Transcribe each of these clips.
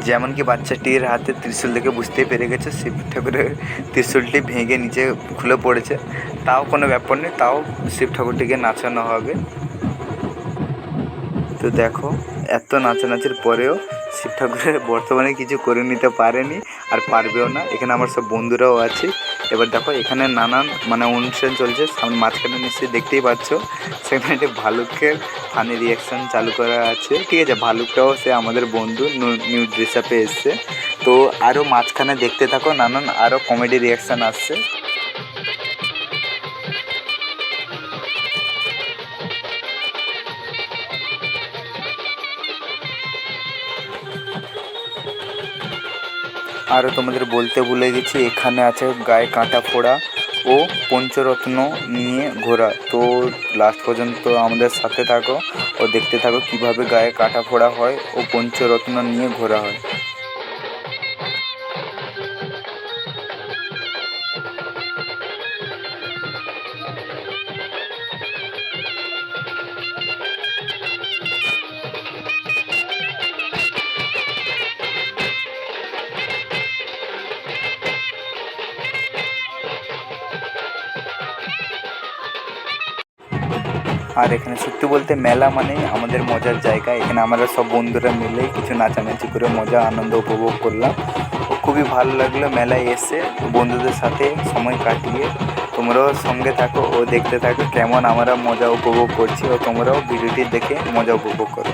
যেমন কি বাচ্চাটির হাতে ত্রিশূল দেখে বুঝতেই পেরে গেছে শিব ঠাকুরের ত্রিশূলটি ভেঙে নিচে খুলে পড়েছে। তাও কোনো ব্যাপার নেই, তাও শিব ঠাকুরটিকে নাচানো হবে। তো দেখো, এত নাচানাচির পরেও শিব ঠাকুরের বর্তমানে কিছু করে নিতে পারেনি, আর পারবেও না। এখানে আমার সব বন্ধুরাও আছে। এবার দেখো, এখানে নানান অনুষ্ঠান চলছে। সামনে মাঝখানে নিশ্চয়ই দেখতেই পাচ্ছ, সেখানে একটি ভালুকের ফানি রিয়াকশান চালু করা আছে। ঠিক আছে, ভালুকটাও সে আমাদের বন্ধু, নিউ ড্রেস আপে এসছে। তো আরও মাঝখানে দেখতে থাকো, নানান আরও কমেডি রিয়াকশান আসছে। আরও তোমাদের বলতে ভুলে গেছি, এখানে আছে গায়ে কাঁটা ফোড়া ও পঞ্চরত্ন নিয়ে ঘোরা। তো লাস্ট পর্যন্ত আমাদের সাথে থাকো ও দেখতে থাকো কীভাবে গায়ে কাঁটা ফোড়া হয় ও পঞ্চরত্ন নিয়ে ঘোরা হয়। আর এখানে সত্যি বলতে মেলা মানেই আমাদের মজার জায়গা। এখানে আমরা সব বন্ধুরা মিলে কিছু নাচানাচি করে মজা আনন্দ উপভোগ করলাম। খুবই ভালো লাগলো মেলায় এসে বন্ধুদের সাথে সময় কাটিয়ে। তোমরাও সঙ্গে থাকো ও দেখতে থাকো কেমন আমরা মজা উপভোগ করছি, ও তোমরাও ভিডিওটি দেখে মজা উপভোগ করো।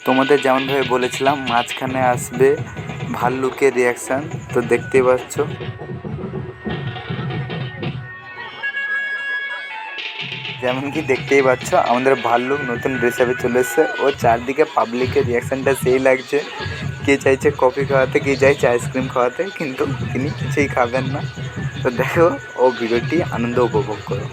তোমাদের যেমনভাবে বলেছিলাম মাঝখানে আসবে ভাল্লুকের রিয়াকশান। তো দেখতেই পাচ্ছ, যেমন কি দেখতেই পাচ্ছ আমাদের ভাল্লুক নতুন ড্রেস আপে চলে এসছে। ও চারদিকে পাবলিকের রিয়াকশানটা সেই লাগছে। কে চাইছে কফি খাওয়াতে, কে চাইছে আইসক্রিম খাওয়াতে, কিন্তু তিনি কিছুই খাবেন না। তো দেখো, ও ভিডিওটি আনন্দ উপভোগ করো।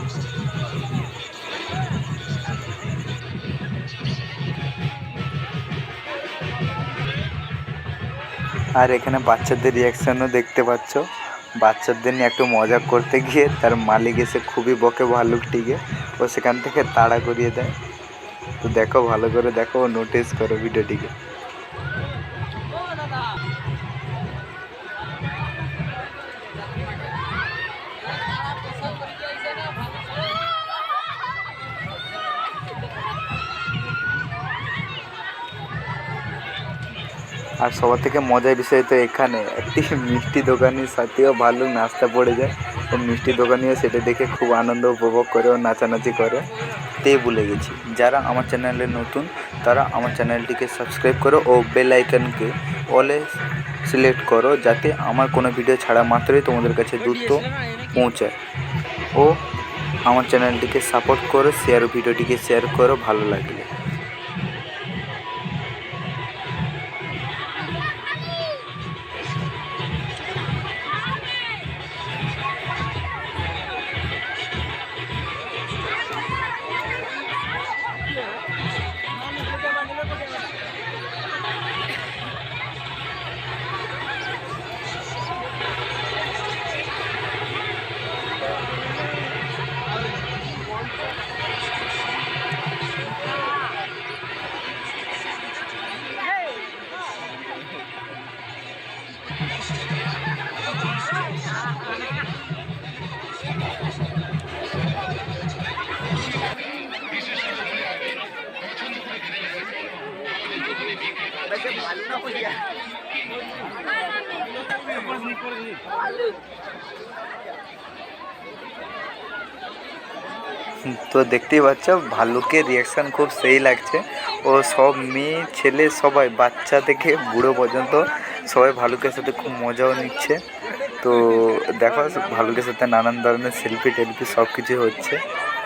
আর এখানে বাচ্চাদের রিয়াকশানও দেখতে পাচ্ছ। বাচ্চাদের নিয়ে একটু মজা করতে গিয়ে তার মালিক এসে খুবই বকে ভাল্লুকটিকে, ও সেখান থেকে তাড়া করিয়ে দেয়। তো দেখো, ভালো করে দেখো, নোটিস করো ভিডিওটিকে। আর সবার থেকে মজার বিষয় তো এখানে একটি মিষ্টি দোকানের সাথেও ভাল্লুক নাস্তা পড়ে যায়। ও মিষ্টি দোকানিও সেটা দেখে খুব আনন্দ উপভোগ করে ও নাচানাচি করে। তে ভুলে গেছি, যারা আমার চ্যানেলে নতুন তারা আমার চ্যানেলটিকে সাবস্ক্রাইব করো ও বেল আইকনকে অলে সিলেক্ট করো, যাতে আমার কোনো ভিডিও ছাড়া মাত্রই তোমাদের কাছে দ্রুত পৌঁছায়। ও আমার চ্যানেলটিকে সাপোর্ট করো, ভিডিওটিকে শেয়ার করো ভালো লাগলে। তো দেখতেই পাচ্ছ ভাল্লুকের রিয়াকশান খুব সেই লাগছে। ও সব মেয়ে ছেলে সবাই, বাচ্চা থেকে বুড়ো পর্যন্ত সবাই ভাল্লুকের সাথে খুব মজাও নিচ্ছে। তো দেখো ভাল্লুকের সাথে নানান ধরনের সেলফি টেলফি সব কিছু হচ্ছে।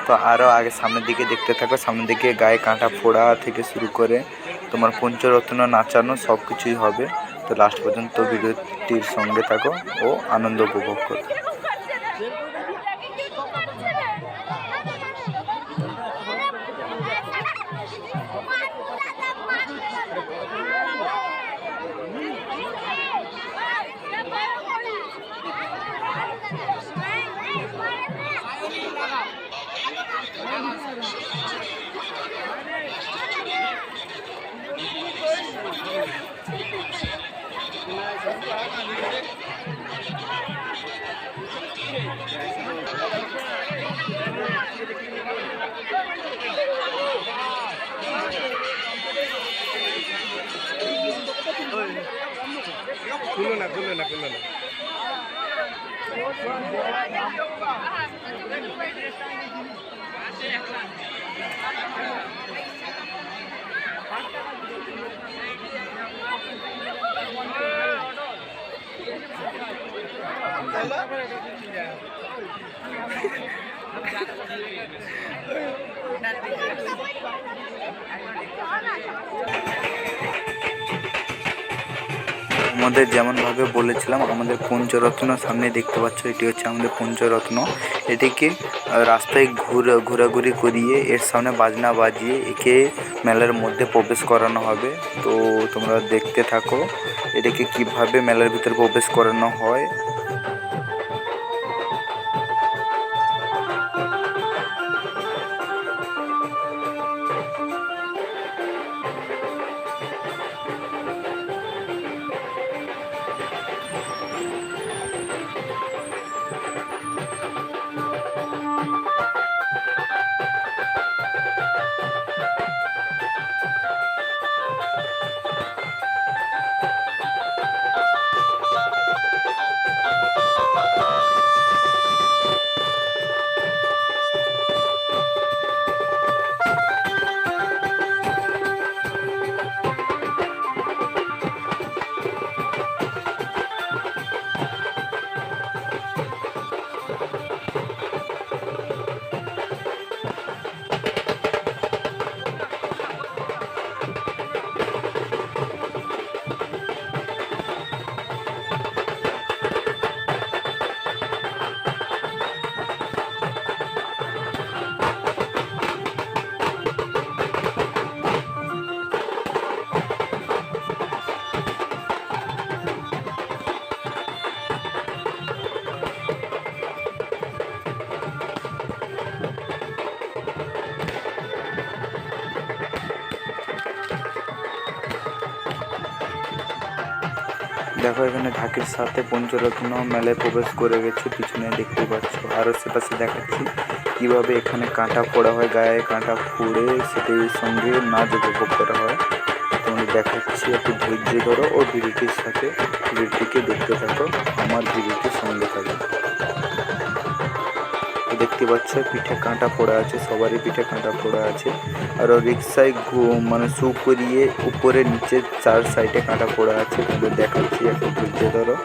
তো আরও আগে সামনের দিকে দেখতে থাকো, সামনের দিকে গায়ে কাঁটা ফোড়া থেকে শুরু করে তোমার পঞ্চরত্ন নাচানো সব কিছুই হবে। তো লাস্ট পর্যন্ত ভিডিওটির সঙ্গে থাকো ও আনন্দ উপভোগ করো। খুলো না খুলো না খুলো না। আমাদের যেমনভাবে বলেছিলাম, আমাদের পঞ্চরত্ন সামনে দেখতে পাচ্ছ, এটি হচ্ছে আমাদের পঞ্চরত্ন। এটিকে রাস্তায় ঘোরাঘুরি করিয়ে এর সামনে বাজনা বাজিয়ে একে মেলার মধ্যে প্রবেশ করানো হবে। তো তোমরা দেখতে থাকো এটাকে কিভাবে মেলার ভিতরে প্রবেশ করানো হয়। দেখো এখানে ঢাকের সাথে পঞ্চরত্ন মেলায় প্রবেশ করে গেছে, পিছনে দেখতে পাচ্ছ। আর আশেপাশে দেখাচ্ছি কীভাবে এখানে কাঁটা ফোড়া হয়, গায়ে কাঁটা ফুঁড়ে সেটির সঙ্গে নাচ উপভোগ করা হয়। তোমাদের দেখাচ্ছি, একটু ধৈর্য ধরো ও ভিডিওটির সাথে ভিডিওটিকে দেখতে থাকো, আমার ভিডিওটির সঙ্গে থাকো। দেখতে পাচ্ছ পিঠে কাঁটা পড়া আছে, সবারই পিঠে কাঁটা পড়া আছে। আর রিক্সায় মানে শু করিয়ে উপরে নিচে 4 সাইডে কাঁটা পড়া আছে। তোমাদের দেখাচ্ছি, একটু ধৈর্য ধরো।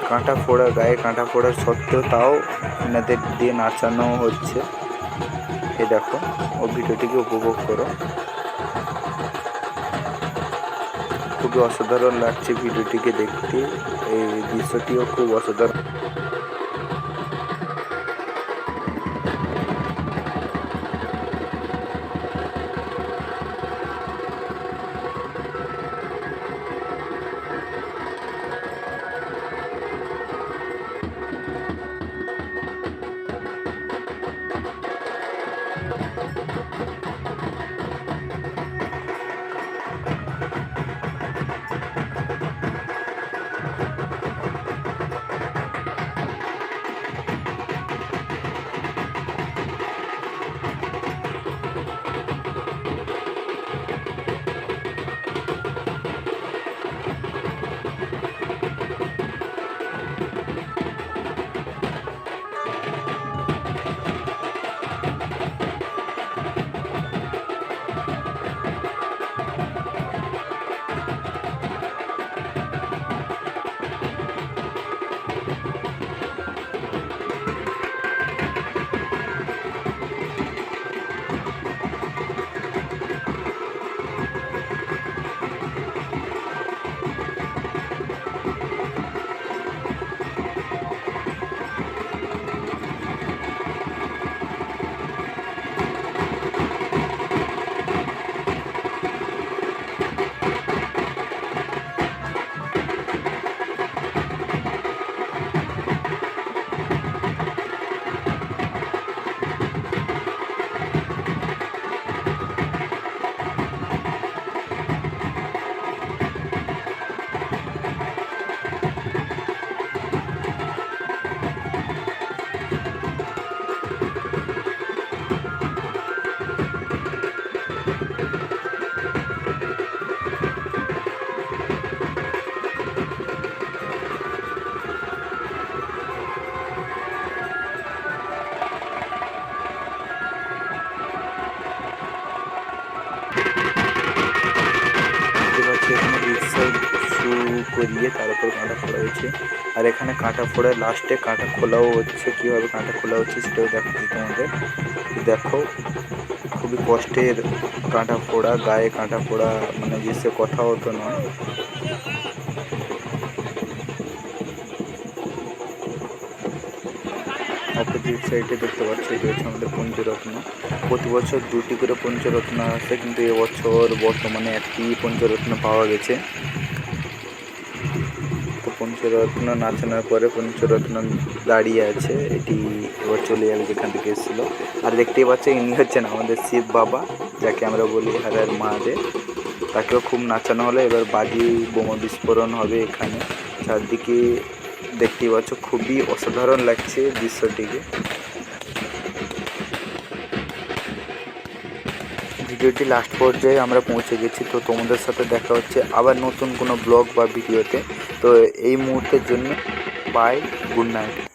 কাঁটা ফোড়া, গায়ে কাঁটা ফোড়ার সত্ত্বেও তাও এনাদের দিয়ে নাচানো হচ্ছে। এ দেখো, ও ভিডিওটিকে উপভোগ করো। খুবই অসাধারণ লাগছে ভিডিওটিকে দেখতে, এই দৃশ্যটিও খুব অসাধারণ। এখানে রিক্সায় শু করিয়ে তার উপর কাঁটা ফোড়া হয়েছে। আর এখানে কাঁটা ফোড়া লাস্টে কাঁটা খোলাও হচ্ছে। কীভাবে কাঁটা খোলা হচ্ছে সেটাও দেখাচ্ছি তোমাদের। দেখো, খুবই কষ্টের কাঁটা ফোড়া, গায়ে কাঁটা ফোড়া, মানে যে সে কথা হতো নয়। অপোজিট সাইডে দেখতে পাচ্ছি এটা হচ্ছে আমাদের পঞ্চরত্ন। প্রতি বছর 2টি করে পঞ্চরত্ন আসে, কিন্তু এবছর বর্তমানে 1টি পঞ্চরত্ন পাওয়া গেছে। তো পঞ্চরত্ন নাচানোর পরে পঞ্চরত্ন দাঁড়িয়ে আছে, এটি এবার চলে যাবে যেখান থেকে এসেছিলো। আর দেখতেই পাচ্ছি ইনি হচ্ছেন আমাদের শিব বাবা, যাকে আমরা বলি হর হর মহাদেব। তাকেও খুব নাচানো হলো। এবার বাজি বোমা বিস্ফোরণ হবে এখানে চারদিকে। দেখতেই পাচ্ছ, খুবই অসাধারণ লাগছে দৃশ্যটিকে। ভিডিওটি লাস্ট পর্যায়ে আমরা পৌঁছে গেছি। তো তোমাদের সাথে দেখা হচ্ছে আবার নতুন কোনো ব্লগ বা ভিডিওতে। তো এই মুহূর্তের জন্য বাই, গুড নাইট।